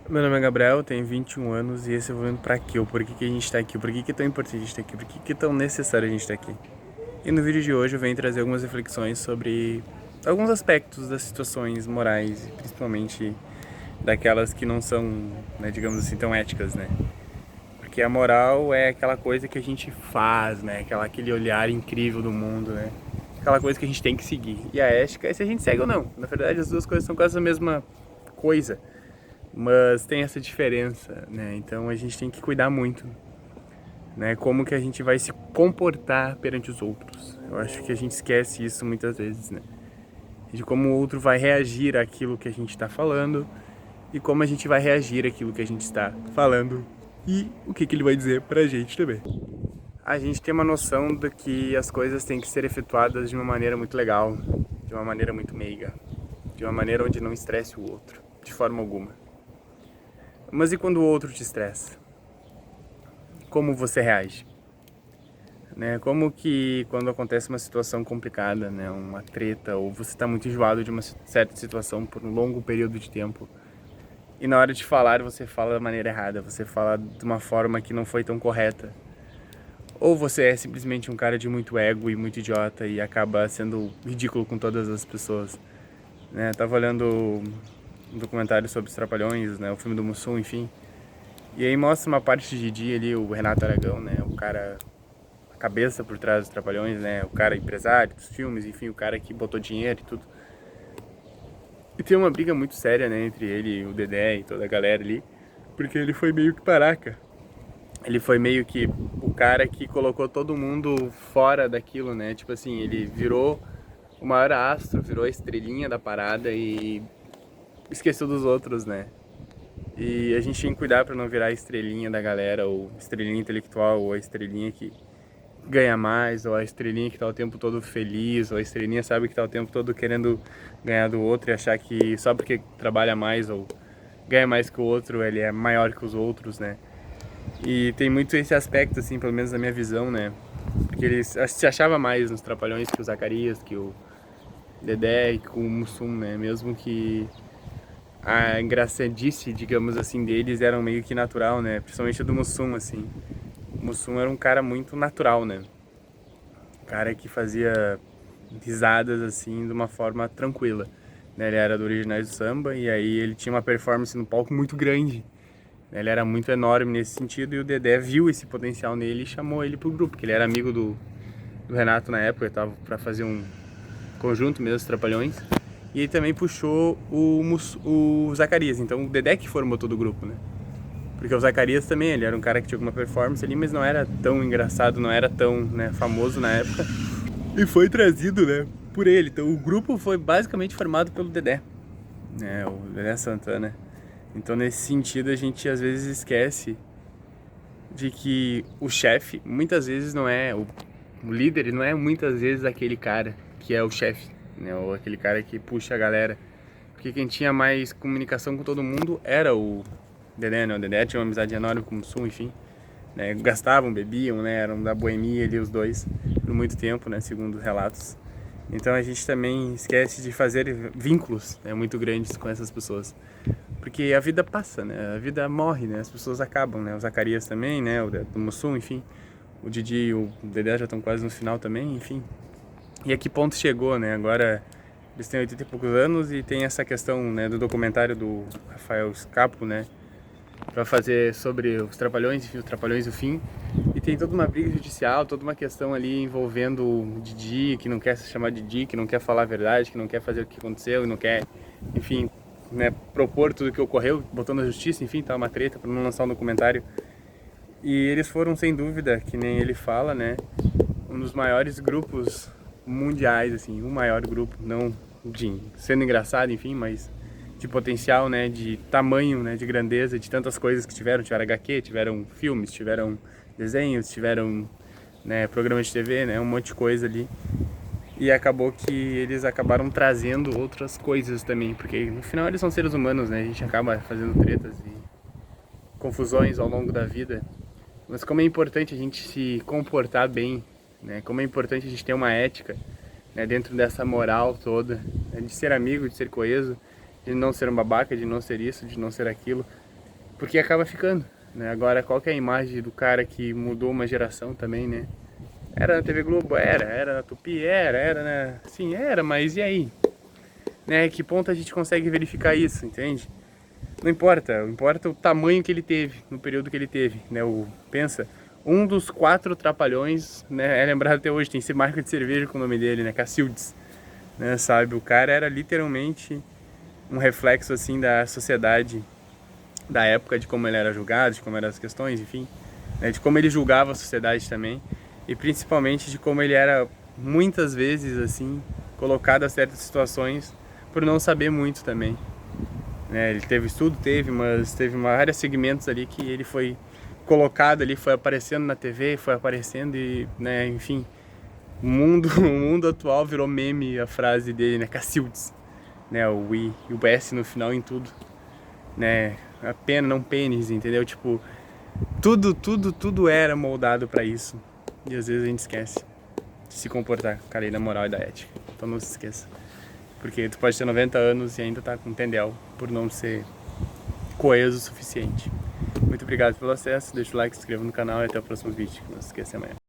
Meu nome é Gabriel, tenho 21 anos e esse é o Vendo Pra Quê? O porquê que a gente tá aqui, o porquê que é tão importante a gente estar aqui, por que é tão necessário a gente estar aqui. E no vídeo de hoje eu venho trazer algumas reflexões sobre alguns aspectos das situações morais, principalmente daquelas que não são, né, digamos assim, tão éticas, né? Porque a moral é aquela coisa que a gente faz, né? Aquele olhar incrível do mundo, né? Aquela coisa que a gente tem que seguir. E a ética é se a gente segue ou não. Na verdade, as duas coisas são quase a mesma coisa, mas tem essa diferença, né? Então a gente tem que cuidar muito, né? Como que a gente vai se comportar perante os outros. Eu acho que a gente esquece isso muitas vezes, né? De como o outro vai reagir àquilo que a gente está falando e como a gente vai reagir àquilo que a gente está falando e o que ele vai dizer pra gente também. A gente tem uma noção de que as coisas têm que ser efetuadas de uma maneira muito legal, de uma maneira muito meiga, de uma maneira onde não estresse o outro, de forma alguma. Mas e quando o outro te estressa? Como você reage? Né? Como que quando acontece uma situação complicada, né? Uma treta, ou você está muito enjoado de uma certa situação por um longo período de tempo, e na hora de falar você fala da maneira errada, você fala de uma forma que não foi tão correta, ou você é simplesmente um cara de muito ego e muito idiota e acaba sendo ridículo com todas as pessoas, né? Tava olhando um documentário sobre os Trapalhões, né? O filme do Mussum, enfim, e aí mostra uma parte de Didi ali, o Renato Aragão, né? O cara, a cabeça por trás dos Trapalhões, né? O cara empresário dos filmes, enfim, o cara que botou dinheiro e tudo. E tem uma briga muito séria, né, entre ele e o Dedé e toda a galera ali, porque ele foi meio que paraca. Ele foi meio que o cara que colocou todo mundo fora daquilo, né? Tipo assim, ele virou o maior astro, virou a estrelinha da parada e esqueceu dos outros, né? E a gente tem que cuidar pra não virar a estrelinha da galera, ou estrelinha intelectual, ou a estrelinha que ganha mais, ou a estrelinha que tá o tempo todo feliz, ou a estrelinha sabe que tá o tempo todo querendo ganhar do outro e achar que só porque trabalha mais ou ganha mais que o outro, ele é maior que os outros, né? E tem muito esse aspecto, assim, pelo menos na minha visão, né? Porque ele se achava mais nos Trapalhões que o Zacarias, que o Dedé e com o Mussum, né? Mesmo que a engraçadice, digamos assim, deles era meio que natural, né? Principalmente a do Mussum, assim. O Mussum era um cara muito natural, né? Um cara que fazia risadas, assim, de uma forma tranquila, né? Ele era do Originais do Samba e aí ele tinha uma performance no palco muito grande. Ele era muito enorme nesse sentido e o Dedé viu esse potencial nele e chamou ele pro grupo, porque ele era amigo do Renato na época, tava pra fazer um conjunto mesmo, os Trapalhões. E ele também puxou o Zacarias, então o Dedé que formou todo o grupo, né? Porque o Zacarias também, ele era um cara que tinha alguma performance ali, mas não era tão engraçado, não era tão, né, famoso na época. E foi trazido, né, por ele. Então o grupo foi basicamente formado pelo Dedé, né, o Dedé Santana. Então nesse sentido a gente às vezes esquece de que o chefe muitas vezes não é, o líder não é muitas vezes aquele cara que é o chefe, né, ou aquele cara que puxa a galera. Porque quem tinha mais comunicação com todo mundo era o Dedé, né? O Dedé tinha uma amizade enorme com o Mussum, enfim. Né? Gastavam, bebiam, né? Eram da boemia ali os dois por muito tempo, né? Segundo os relatos. Então a gente também esquece de fazer vínculos, né, muito grandes com essas pessoas. Porque a vida passa, né? A vida morre, né? As pessoas acabam, né? O Zacarias também, né? O do Mussum, enfim. O Didi e o Dedé já estão quase no final também, enfim. E a que ponto chegou, né? Agora eles têm 80 e poucos anos e tem essa questão, né, do documentário do Rafael Scapo, né? Pra fazer sobre os Trapalhões, enfim, os Trapalhões e o fim. E tem toda uma briga judicial, toda uma questão ali envolvendo o Didi, que não quer se chamar Didi, que não quer falar a verdade, que não quer fazer o que aconteceu e não quer, enfim, né, propor tudo o que ocorreu, botou na justiça, enfim, tá uma treta pra não lançar um documentário. E eles foram, sem dúvida, que nem ele fala, né, um dos maiores grupos mundiais, assim, o maior grupo, não de sendo engraçado, enfim, mas de potencial, né, de tamanho, né, de grandeza, de tantas coisas que tiveram HQ, tiveram filmes, tiveram desenhos, tiveram, né, programas de TV, né, um monte de coisa ali. E acabou que eles acabaram trazendo outras coisas também, porque no final eles são seres humanos, né, a gente acaba fazendo tretas e confusões ao longo da vida. Mas como é importante a gente se comportar bem, né, como é importante a gente ter uma ética, né, dentro dessa moral toda, né, de ser amigo, de ser coeso, de não ser um babaca, de não ser isso, de não ser aquilo. porque acaba ficando, né? Agora, qual que é a imagem do cara que mudou uma geração também, né? Era na TV Globo? Era na Tupi? Era na... Sim, era, mas e aí? Né? Que ponto a gente consegue verificar isso, entende? Não importa, importa o tamanho que ele teve, no período que ele teve, né? Pensa, um dos 4 trapalhões, né? É lembrado até hoje, tem esse marca de cerveja com o nome dele, né? Cacildes, né? Sabe, o cara era literalmente um reflexo, assim, da sociedade da época, de como ele era julgado, de como eram as questões, enfim, né? De como ele julgava a sociedade também, e principalmente de como ele era, muitas vezes, assim, colocado a certas situações por não saber muito também. Ele teve estudo, mas teve vários segmentos ali que ele foi colocado ali, foi aparecendo na TV, foi aparecendo e, né, enfim, o mundo atual virou meme a frase dele, né, Cacildes, né, o I e o S no final em tudo, né, a pena, não pênis, entendeu? Tipo, tudo era moldado pra isso e às vezes a gente esquece de se comportar com a lei da moral e da ética, então não se esqueça. Porque tu pode ter 90 anos e ainda tá com tendel por não ser coeso o suficiente. Muito obrigado pelo acesso, deixa o like, se inscreva no canal e até o próximo vídeo. Não se esqueça amanhã.